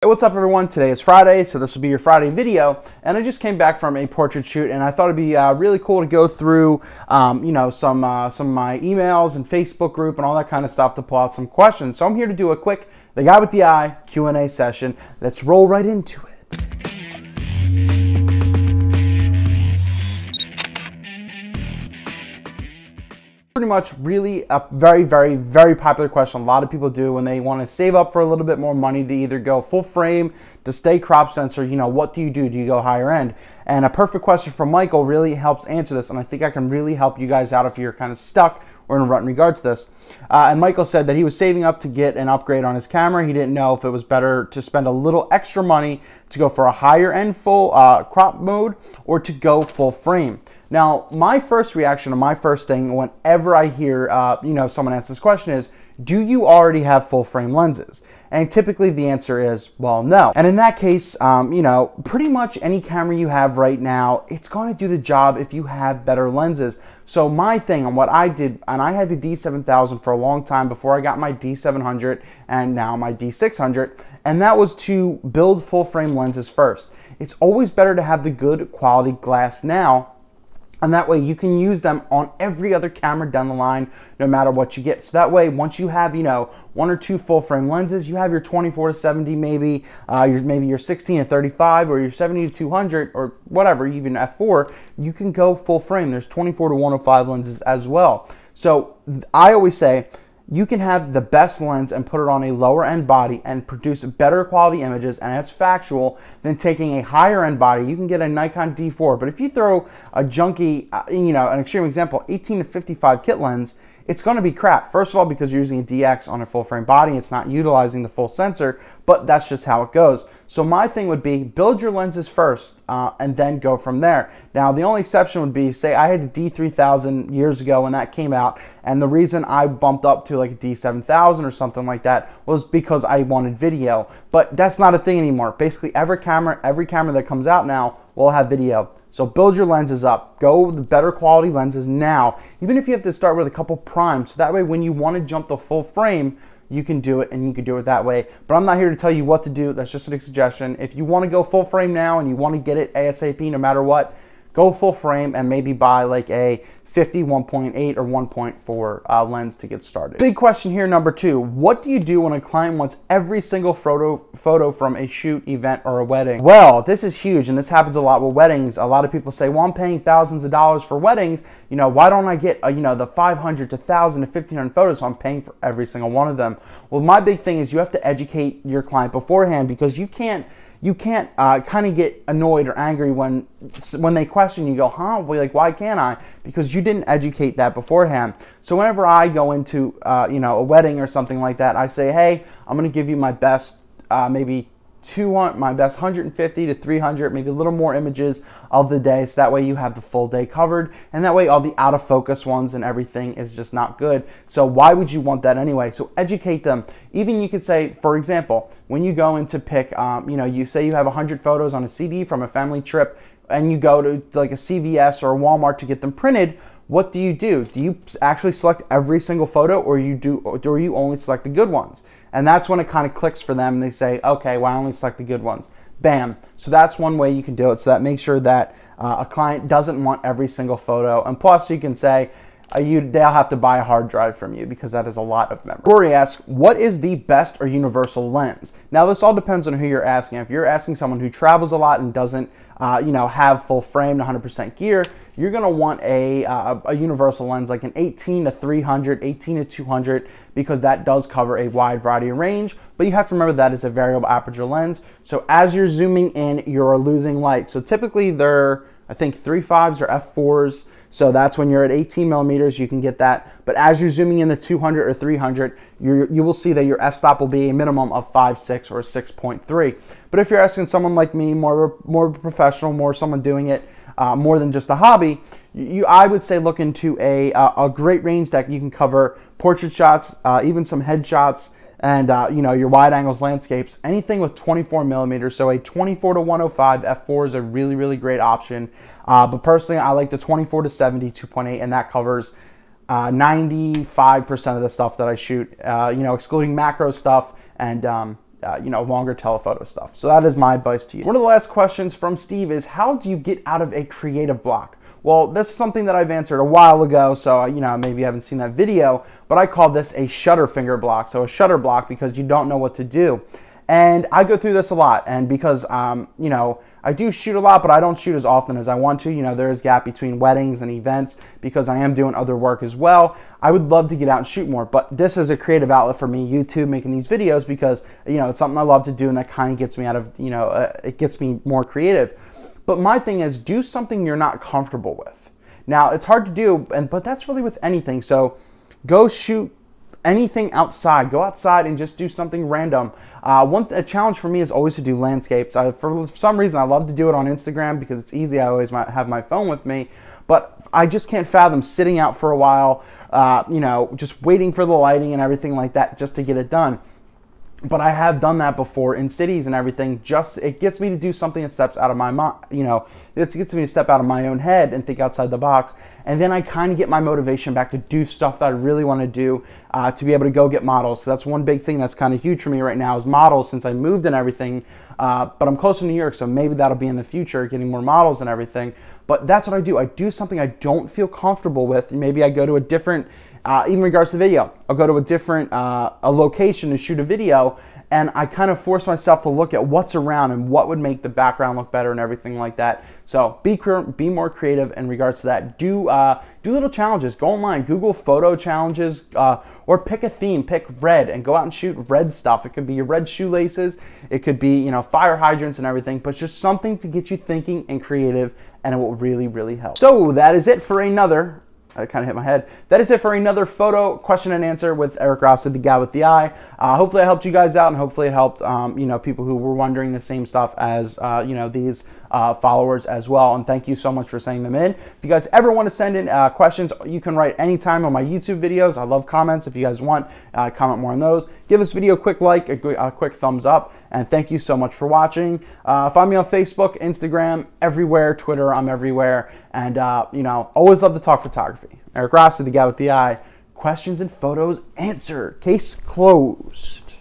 Hey, what's up everyone? Today is Friday, so this will be your Friday video, and I just came back from a portrait shoot, and I thought it'd be really cool to go through, some of my emails and Facebook group and all that kind of stuff to pull out some questions. So I'm here to do a quick The Guy with the Eye Q&A session. Let's roll right into it. Pretty much really a very popular question a lot of people do when they want to save up for a little bit more money to either go full frame, to stay crop sensor. What do? Do you go higher end? And a perfect question from Michael really helps answer this, and I think I can really help you guys out if you're kind of stuck or in a rut in regards to this. And Michael said that he was saving up to get an upgrade on his camera. He didn't know if it was better to spend a little extra money to go for a higher end full crop mode or to go full frame. Now, my first reaction, or my first thing whenever I hear someone ask this question is, do you already have full frame lenses? And typically the answer is, well, no. And in that case, pretty much any camera you have right now, it's going to do the job if you have better lenses. So my thing on what I did, and I had the D7000 for a long time before I got my D700 and now my D600, and that was to build full frame lenses first. It's always better to have the good quality glass now, and that way you can use them on every other camera down the line, no matter what you get. So that way, once you have, one or two full frame lenses, you have your 24-70 maybe, maybe your 16-35 or your 70-200 or whatever, even f4, you can go full frame. There's 24-105 lenses as well. So I always say, you can have the best lens and put it on a lower end body and produce better quality images, and that's factual, than taking a higher end body. You can get a Nikon D4, but if you throw a junky, an extreme example, 18-55 kit lens, it's going to be crap. First of all, because you're using a DX on a full frame body, it's not utilizing the full sensor, but that's just how it goes. So my thing would be, build your lenses first and then go from there. Now, the only exception would be, say I had the D3000 years ago when that came out, and the reason I bumped up to like a D7000 or something like that was because I wanted video. But that's not a thing anymore. Basically, every camera that comes out now will have video. So build your lenses up. Go with the better quality lenses now, even if you have to start with a couple primes. So that way, when you want to jump the full frame, you can do it, and you can do it that way. But I'm not here to tell you what to do. That's just a suggestion. If you want to go full frame now and you want to get it ASAP no matter what, go full frame and maybe buy like a 50 1.8 or 1.4 lens to get started. Big question here, number two. What do you do when a client wants every single photo from a shoot, event, or a wedding? Well, this is huge, and this happens a lot with weddings. A lot of people say, well, I'm paying thousands of dollars for weddings. Why don't I get, the 500 to 1,000 to 1,500 photos so I'm paying for every single one of them? Well, my big thing is you have to educate your client beforehand, because you can't kind of get annoyed or angry when they question you. Go, huh? Well, like, why can't I? Because you didn't educate that beforehand. So whenever I go into a wedding or something like that, I say, hey, I'm going to give you my best my best 150 to 300, maybe a little more images of the day, so that way you have the full day covered, and that way all the out of focus ones and everything is just not good. So why would you want that anyway? So educate them. Even you could say, for example, when you go in to pick, you say you have 100 photos on a CD from a family trip, and you go to like a CVS or a Walmart to get them printed. What do? Do you actually select every single photo, or do you only select the good ones? And that's when it kind of clicks for them, and they say, okay, well, I only select the good ones. Bam. So that's one way you can do it. So that makes sure that a client doesn't want every single photo. And plus, you can say, they'll have to buy a hard drive from you, because that is a lot of memory. Rory asks, what is the best or universal lens? Now, this all depends on who you're asking. If you're asking someone who travels a lot and doesn't have full frame 100% gear, you're going to want a universal lens like an 18-300, 18-200, because that does cover a wide variety of range. But you have to remember that is a variable aperture lens. So as you're zooming in, you're losing light. So typically they're, I think, 3.5s or f4s. So that's when you're at 18 millimeters, you can get that. But as you're zooming in the 200 or 300, you will see that your f-stop will be a minimum of 5.6 or 6.3. But if you're asking someone like me, more professional, more someone doing it more than just a hobby, I would say look into a great range that you can cover portrait shots, even some headshots, and your wide angles, landscapes, anything with 24 millimeters. So a 24-105 f4 is a really great option. But personally, I like the 24-70 2.8, and that covers 95% of the stuff that I shoot, excluding macro stuff and longer telephoto stuff. So that is my advice to you. One of the last questions from Steve is, how do you get out of a creative block? Well, this is something that I've answered a while ago, so maybe you haven't seen that video, but I call this a shutter finger block. So a shutter block because you don't know what to do. And I go through this a lot, and because I do shoot a lot, but I don't shoot as often as I want to. There is a gap between weddings and events because I am doing other work as well. I would love to get out and shoot more, but this is a creative outlet for me, YouTube, making these videos, because it's something I love to do, and that kind of gets me out of, it gets me more creative. But my thing is, do something you're not comfortable with. Now, it's hard to do, but that's really with anything. So go shoot anything outside. Go outside and just do something random. A challenge for me is always to do landscapes. For some reason, I love to do it on Instagram because it's easy. I always have my phone with me, but I just can't fathom sitting out for a while, just waiting for the lighting and everything like that just to get it done. But I have done that before in cities and everything. It gets me to do something that steps out of my mind, it gets me to step out of my own head and think outside the box. And then I kind of get my motivation back to do stuff that I really want to do, to be able to go get models. So that's one big thing that's kind of huge for me right now is models, since I moved and everything. But I'm close to New York, so maybe that'll be in the future, getting more models and everything. But that's what I do. I do something I don't feel comfortable with. Maybe I go to a different, even in regards to video, I'll go to a different a location to shoot a video, and I kind of force myself to look at what's around and what would make the background look better and everything like that. So be more creative in regards to that. Do little challenges. Go online, Google photo challenges, or pick a theme. Pick red and go out and shoot red stuff. It could be your red shoelaces. It could be fire hydrants and everything. But just something to get you thinking and creative, and it will really, really help. So that is it for another. I kind of hit my head. That is it for another photo question and answer with Eric Rossi, the guy with the eye. Hopefully I helped you guys out, and hopefully it helped people who were wondering the same stuff as these followers as well. And thank you so much for sending them in. If you guys ever want to send in questions, you can write anytime on my YouTube videos. I love comments. If you guys want, comment more on those. Give this video a quick like, a quick thumbs up, and thank you so much for watching. Find me on Facebook, Instagram, everywhere, Twitter, I'm everywhere. And, always love to talk photography. Eric Rossi, the guy with the eye. Questions and photos answered. Case closed.